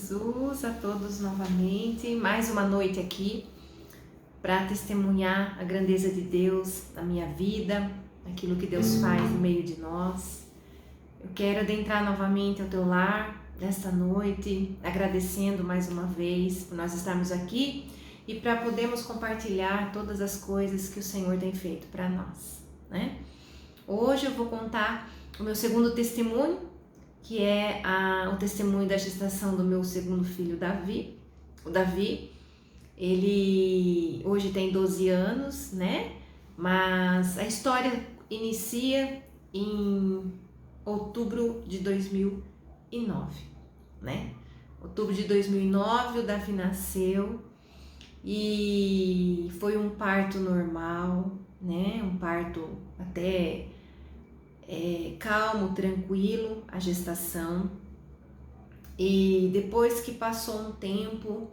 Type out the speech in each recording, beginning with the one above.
Jesus, a todos novamente. Mais uma noite aqui para testemunhar a grandeza de Deus na minha vida, aquilo que Deus faz no meio de nós. Eu quero adentrar novamente ao teu lar nesta noite, agradecendo mais uma vez por nós estarmos aqui e para podermos compartilhar todas as coisas que o Senhor tem feito para nós, né? Hoje eu vou contar o meu segundo testemunho, que é o testemunho da gestação do meu segundo filho, Davi. O Davi, ele hoje tem 12 anos, né? Mas a história inicia em outubro de 2009, né? Outubro de 2009, o Davi nasceu e foi um parto normal, né? Um parto até calmo, tranquilo, a gestação. E depois que passou um tempo,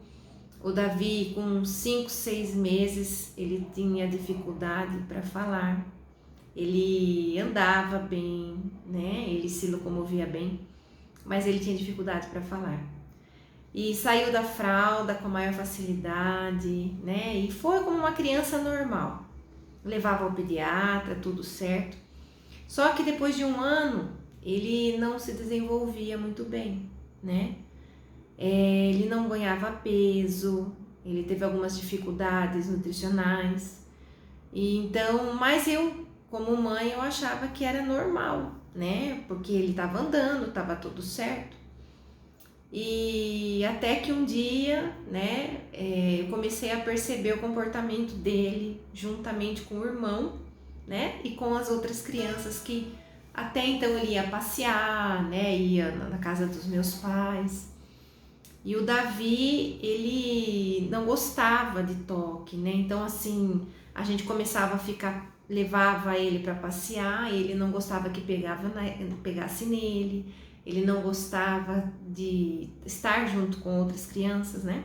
o Davi, com 5, 6 meses, ele tinha dificuldade para falar. Ele andava bem, né? Ele se locomovia bem, mas ele tinha dificuldade para falar. E saiu da fralda com maior facilidade, né? E foi como uma criança normal. Levava ao pediatra, tudo certo. Só que depois de um ano, ele não se desenvolvia muito bem, né? Ele não ganhava peso, ele teve algumas dificuldades nutricionais. E então, mas eu, como mãe, eu achava que era normal, né? Porque ele estava andando, estava tudo certo. E até que um dia, né, eu comecei a perceber o comportamento dele juntamente com o irmão, né, e com as outras crianças que até então ele ia passear, né, ia na casa dos meus pais. E o Davi, ele não gostava de toque, né, então assim, a gente começava a levava ele para passear, ele não gostava que pegasse nele, ele não gostava de estar junto com outras crianças, né,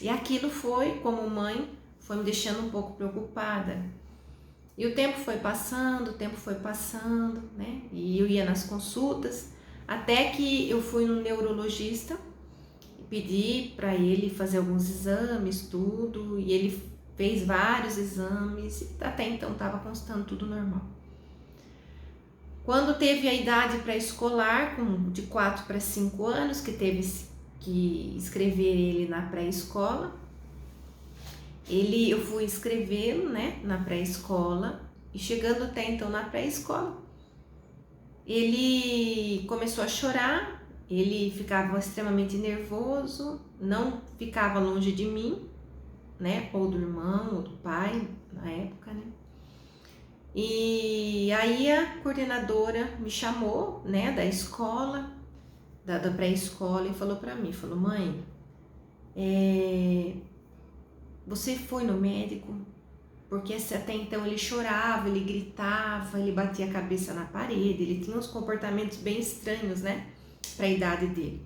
e aquilo foi, como mãe, foi me deixando um pouco preocupada. E o tempo foi passando, né? E eu ia nas consultas, até que eu fui no neurologista e pedi para ele fazer alguns exames, tudo, e ele fez vários exames, e até então estava constando tudo normal. Quando teve a idade pré-escolar, de 4 para 5 anos, que teve que inscrever ele na pré-escola, eu fui inscrevê-lo, né, na pré-escola, e chegando até então na pré-escola, ele começou a chorar, ele ficava extremamente nervoso, não ficava longe de mim, né, ou do irmão, ou do pai, na época, né. E aí a coordenadora me chamou, né, da escola, da pré-escola, e falou para mim, falou: mãe, você foi no médico? Porque até então ele chorava, ele gritava, ele batia a cabeça na parede, ele tinha uns comportamentos bem estranhos, né, para a idade dele.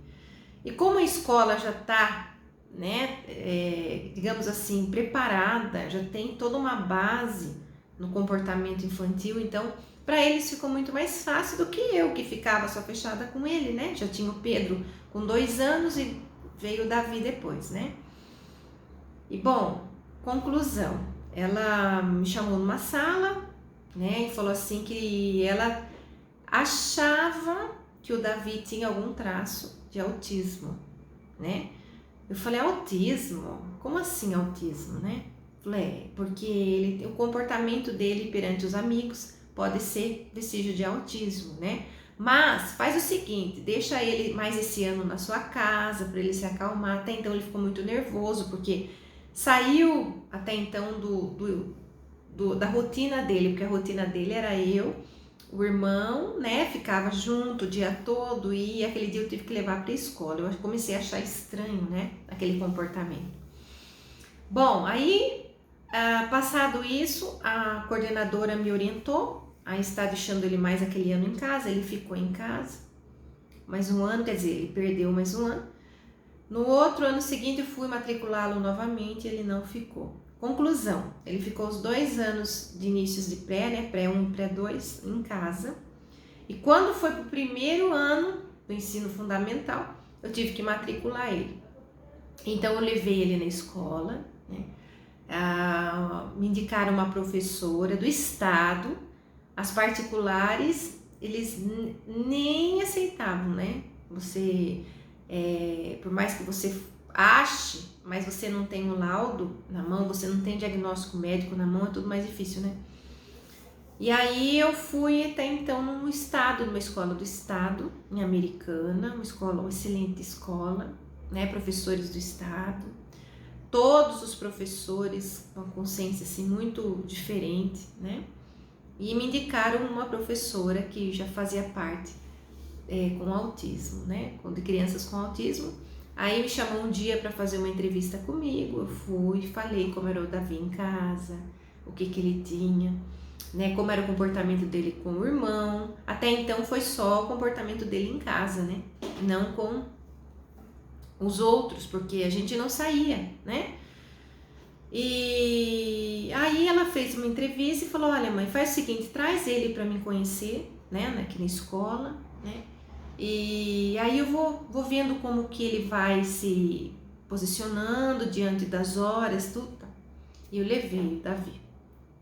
E como a escola já está, né, digamos assim, preparada, já tem toda uma base no comportamento infantil, então para eles ficou muito mais fácil do que eu, que ficava só fechada com ele, né, já tinha o Pedro com 2 anos e veio o Davi depois, né. E bom, conclusão, ela me chamou numa sala, né, e falou assim que ela achava que o Davi tinha algum traço de autismo, né. Eu falei: autismo? Como assim autismo, né? Falei: porque o comportamento dele perante os amigos pode ser vestígio de autismo, né? Mas faz o seguinte, deixa ele mais esse ano na sua casa para ele se acalmar. Até então ele ficou muito nervoso porque saiu até então da rotina dele, porque a rotina dele era eu, o irmão, né, ficava junto o dia todo, e aquele dia eu tive que levar para a escola. Eu comecei a achar estranho, né, aquele comportamento. Bom, aí, passado isso, a coordenadora me orientou a estar deixando ele mais aquele ano em casa. Ele ficou em casa mais um ano, quer dizer, ele perdeu mais um ano. No outro ano seguinte eu fui matriculá-lo novamente e ele não ficou. Conclusão, ele ficou os 2 anos de inícios de pré, né, pré 1 e pré 2 em casa. E quando foi para o primeiro ano do ensino fundamental, eu tive que matricular ele. Então eu levei ele na escola, né? Me indicaram uma professora do estado. As particulares, eles nem aceitavam, né? Você, por mais que você ache, mas você não tem o laudo na mão, você não tem diagnóstico médico na mão, é tudo mais difícil, né? E aí eu fui até então numa escola do estado, em Americana, uma excelente escola, né? Professores do estado, todos os professores com uma consciência assim muito diferente, né? E me indicaram uma professora que já fazia parte com autismo, né? De crianças com autismo. Aí me chamou um dia para fazer uma entrevista comigo. Eu fui, falei como era o Davi em casa, o que ele tinha, né? Como era o comportamento dele com o irmão. Até então foi só o comportamento dele em casa, né? Não com os outros, porque a gente não saía, né? E aí ela fez uma entrevista e falou: olha, mãe, faz o seguinte, traz ele para me conhecer, né, aqui na escola, né? E aí eu vou vendo como que ele vai se posicionando diante das horas, tudo. Tá. E eu levei o Davi.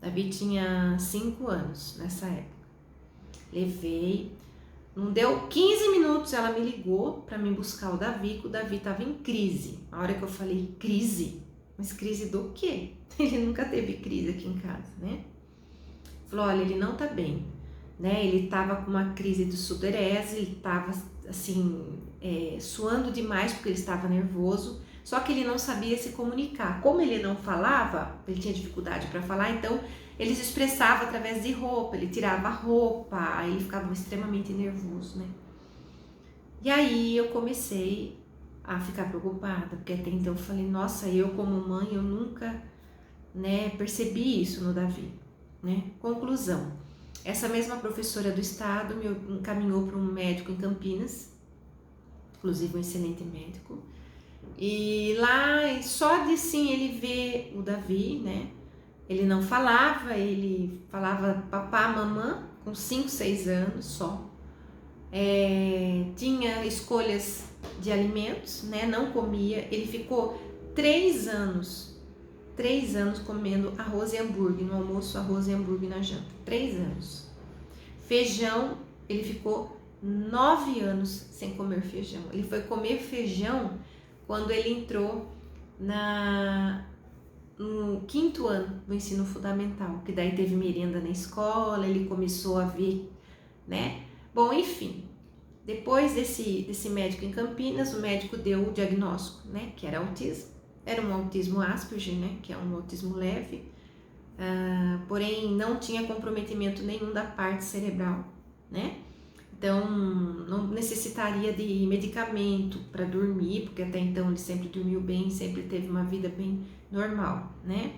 Davi tinha 5 anos nessa época. Levei. Não deu 15 minutos, ela me ligou para me buscar o Davi, que o Davi estava em crise. A hora que eu falei crise, mas crise do quê? Ele nunca teve crise aqui em casa, né? Falou, olha, ele não tá bem, né? Ele tava com uma crise de sudorese, ele tava assim, suando demais porque ele estava nervoso, só que ele não sabia se comunicar. Como ele não falava, ele tinha dificuldade para falar, então ele se expressava através de roupa, ele tirava a roupa, aí ele ficava extremamente nervoso, né? E aí eu comecei a ficar preocupada, porque até então eu falei, nossa, eu como mãe, eu nunca, né, percebi isso no Davi, né? Conclusão, essa mesma professora do estado me encaminhou para um médico em Campinas, inclusive um excelente médico, e lá, só de sim ele ver o Davi, né, ele não falava, ele falava papá, mamã, com 5, 6 anos só, tinha escolhas de alimentos, né? Não comia, ele ficou 3 anos comendo arroz e hambúrguer no almoço, arroz e hambúrguer na janta, 3 anos. Feijão, ele ficou 9 anos sem comer feijão, ele foi comer feijão quando ele entrou no 5º ano do ensino fundamental, que daí teve merenda na escola, ele começou a ver, né? Bom, enfim, depois desse médico em Campinas, o médico deu o diagnóstico, né, que era autismo. Era um autismo Asperger, né, que é um autismo leve, porém não tinha comprometimento nenhum da parte cerebral, né? Então não necessitaria de medicamento para dormir, porque até então ele sempre dormiu bem, sempre teve uma vida bem normal, né?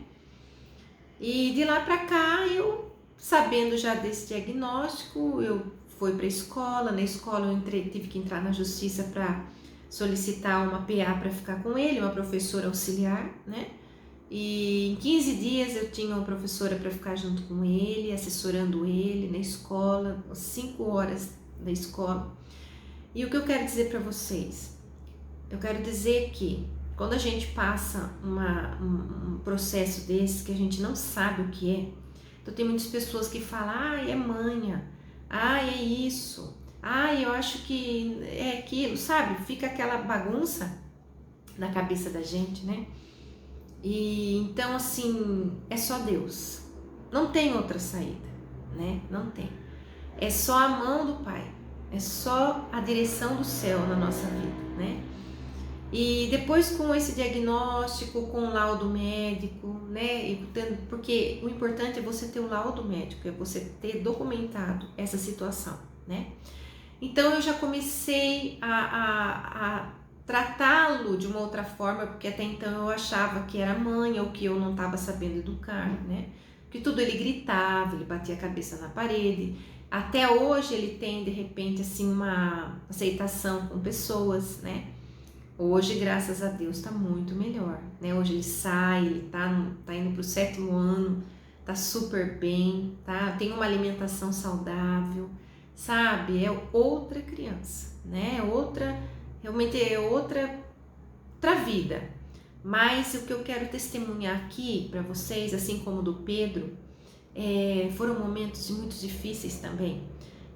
E de lá para cá, eu sabendo já desse diagnóstico, eu fui para a escola. Na escola eu tive que entrar na justiça para solicitar uma PA para ficar com ele, uma professora auxiliar, né? E em 15 dias eu tinha uma professora para ficar junto com ele, assessorando ele na escola, 5 horas da escola. E o que eu quero dizer para vocês? Eu quero dizer que quando a gente passa um processo desse que a gente não sabe o que é, então tem muitas pessoas que falam, é manha, é isso, eu acho que é aquilo, sabe? Fica aquela bagunça na cabeça da gente, né? E então assim, é só Deus, não tem outra saída, né? Não tem, é só a mão do Pai, é só a direção do céu na nossa vida, né? E depois com esse diagnóstico, com o laudo médico, né? Porque o importante é você ter o laudo médico, é você ter documentado essa situação, né? Então eu já comecei a tratá-lo de uma outra forma, porque até então eu achava que era mãe ou que eu não estava sabendo educar, né? Porque tudo ele gritava, ele batia a cabeça na parede. Até hoje ele tem, de repente, assim, uma aceitação com pessoas, né? Hoje, graças a Deus, tá muito melhor, né? Hoje ele sai, ele tá indo pro 7º ano, tá super bem, tá? Tem uma alimentação saudável, sabe? É outra criança, né? realmente é outra vida. Mas o que eu quero testemunhar aqui para vocês, assim como do Pedro, foram momentos muito difíceis também,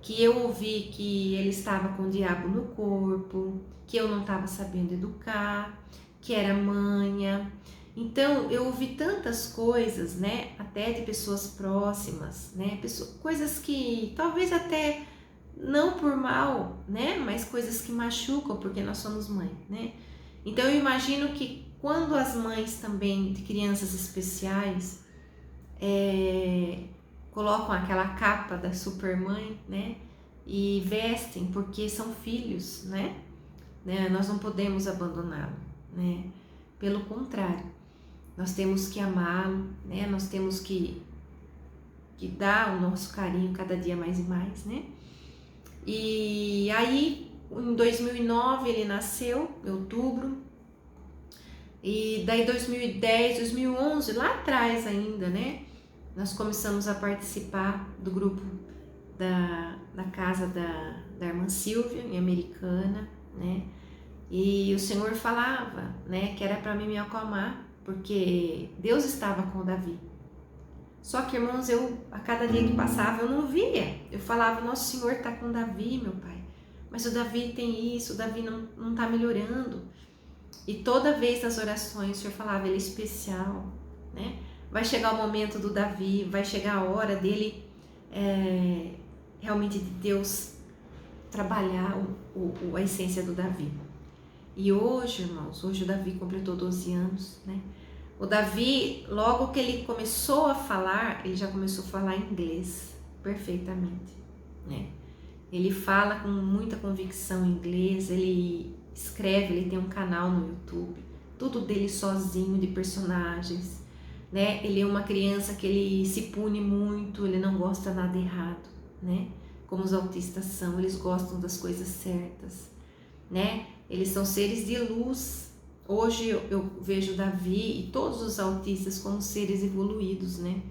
que eu ouvi que ele estava com o diabo no corpo, que eu não estava sabendo educar, que era manha. Então eu ouvi tantas coisas, né, até de pessoas próximas, né, coisas que talvez até não por mal, né, mas coisas que machucam porque nós somos mãe, né. Então eu imagino que quando as mães também de crianças especiais colocam aquela capa da supermãe, né, e vestem porque são filhos, né, nós não podemos abandoná-lo, né, pelo contrário, nós temos que amá-lo, né, nós temos que dar o nosso carinho cada dia mais e mais, né. E aí, em 2009 ele nasceu, em outubro, e daí 2010, 2011, lá atrás ainda, né, nós começamos a participar do grupo da casa da irmã Silvia, em Americana, né, e o Senhor falava, né, que era para mim me acalmar, porque Deus estava com o Davi. Só que, irmãos, a cada dia que passava, eu não via. Eu falava, nosso Senhor está com o Davi, meu pai. Mas o Davi tem isso, o Davi não está melhorando. E toda vez nas orações, o Senhor falava, ele é especial, né? Vai chegar o momento do Davi, vai chegar a hora dele, realmente de Deus trabalhar a essência do Davi. E hoje, irmãos, hoje o Davi completou 12 anos, né? O Davi, logo que ele começou a falar, ele já começou a falar inglês perfeitamente, né? Ele fala com muita convicção em inglês, ele escreve, ele tem um canal no YouTube, tudo dele sozinho, de personagens, né? Ele é uma criança que ele se pune muito, ele não gosta nada errado, né? Como os autistas são, eles gostam das coisas certas, né? Eles são seres de luz. Hoje eu vejo Davi e todos os autistas como seres evoluídos, né?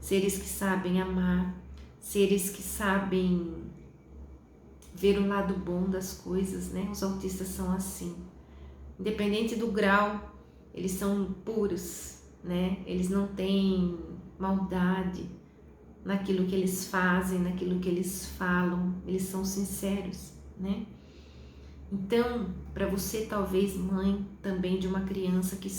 Seres que sabem amar, seres que sabem ver o lado bom das coisas, né? Os autistas são assim. Independente do grau, eles são puros, né? Eles não têm maldade naquilo que eles fazem, naquilo que eles falam, eles são sinceros, né? Então, para você, talvez mãe também de uma criança que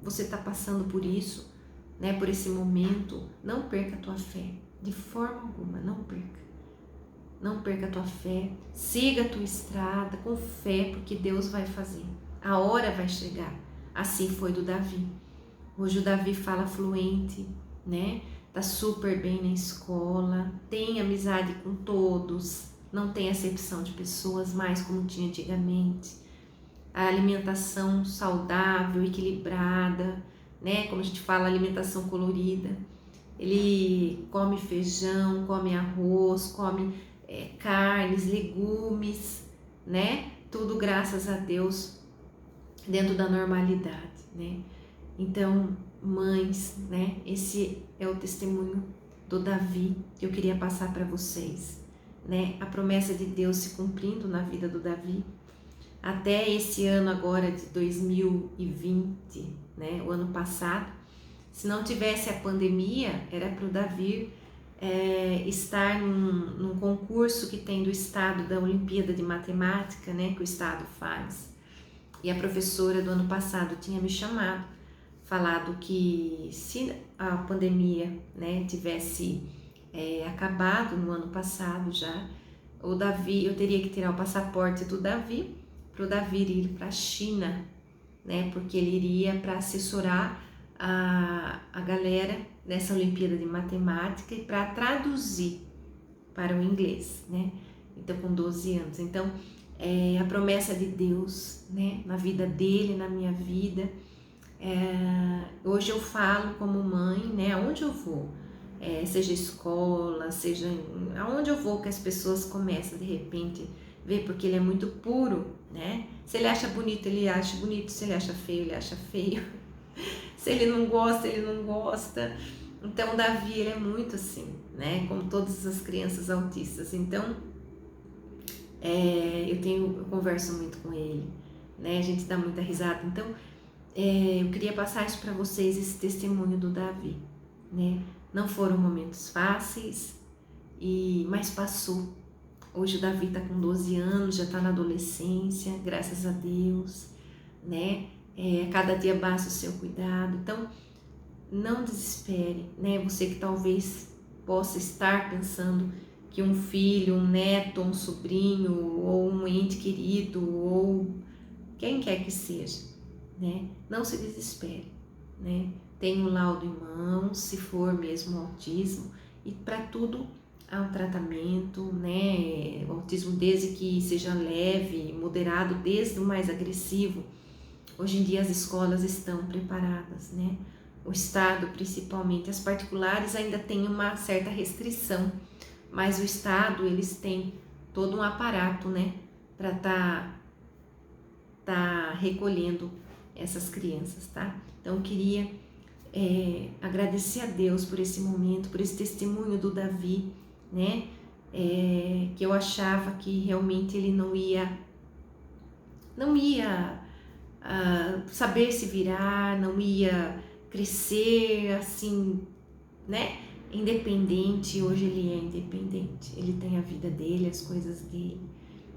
você está passando por isso, né, por esse momento, não perca a tua fé, de forma alguma, não perca a tua fé, siga a tua estrada com fé, porque Deus vai fazer, a hora vai chegar. Assim foi do Davi. Hoje o Davi fala fluente, né, tá super bem na escola, tem amizade com todos, não tem acepção de pessoas mais como tinha antigamente, a alimentação saudável, equilibrada, né? Como a gente fala, alimentação colorida. Ele come feijão, come arroz, come carnes, legumes, né? Tudo graças a Deus dentro da normalidade, né? Então, mães, né? Esse é o testemunho do Davi que eu queria passar para vocês. Né, a promessa de Deus se cumprindo na vida do Davi, até esse ano agora de 2020, né, o ano passado, se não tivesse a pandemia, era para o Davi estar num concurso que tem do Estado, da Olimpíada de Matemática, né, que o Estado faz, e a professora do ano passado tinha me chamado, falado que se a pandemia, né, tivesse acabado no ano passado já, o Davi, eu teria que tirar o passaporte do Davi, para o Davi ir para a China, né, porque ele iria para assessorar a galera nessa Olimpíada de Matemática e para traduzir para o inglês, né, então com 12 anos, então a promessa de Deus, né, na vida dele, na minha vida, hoje eu falo como mãe, né, aonde eu vou, seja escola, seja aonde eu vou, que as pessoas começam de repente ver, porque ele é muito puro, né? Se ele acha bonito, ele acha bonito, se ele acha feio, ele acha feio, se ele não gosta, ele não gosta. Então o Davi, ele é muito assim, né? Como todas as crianças autistas. Então Eu converso muito com ele, né? A gente dá muita risada. Então, eu queria passar isso para vocês, esse testemunho do Davi, né? Não foram momentos fáceis, mas passou. Hoje o Davi está com 12 anos, já está na adolescência, graças a Deus, né? Cada dia basta o seu cuidado. Então, não desespere, né? Você que talvez possa estar pensando que um filho, um neto, um sobrinho, ou um ente querido, ou quem quer que seja, né? Não se desespere, né? Tem um laudo em mãos, se for mesmo autismo, e para tudo há um tratamento, né? O autismo, desde que seja leve, moderado, desde o mais agressivo. Hoje em dia as escolas estão preparadas, né? O Estado, principalmente, as particulares ainda tem uma certa restrição, mas o Estado, eles têm todo um aparato, né? Para tá recolhendo essas crianças, tá? Então eu queria agradecer a Deus por esse momento, por esse testemunho do Davi, né? Que eu achava que realmente ele não ia saber se virar, não ia crescer assim, né? Independente. Hoje ele é independente, ele tem a vida dele, as coisas dele.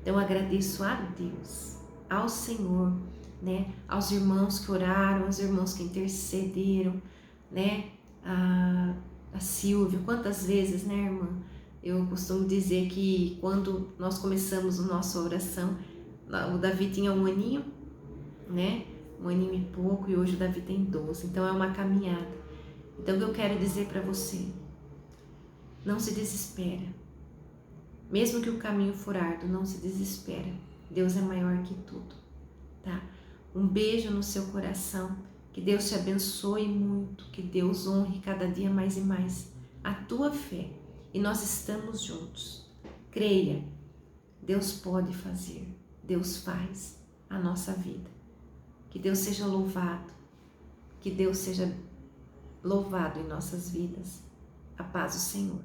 Então eu agradeço a Deus, ao Senhor, né? Aos irmãos que oraram, aos irmãos que intercederam, né? A Silvia, quantas vezes, né, irmã? Eu costumo dizer que quando nós começamos a nossa oração, o Davi tinha 1 aninho, né? 1 aninho e pouco, e hoje o Davi tem 12, então é uma caminhada. Então o que eu quero dizer para você, não se desespera, mesmo que o caminho for árduo, não se desespera, Deus é maior que tudo, tá? Um beijo no seu coração, que Deus te abençoe muito, que Deus honre cada dia mais e mais a tua fé, e nós estamos juntos. Creia, Deus pode fazer, Deus faz a nossa vida. Que Deus seja louvado, que Deus seja louvado em nossas vidas. A paz do Senhor.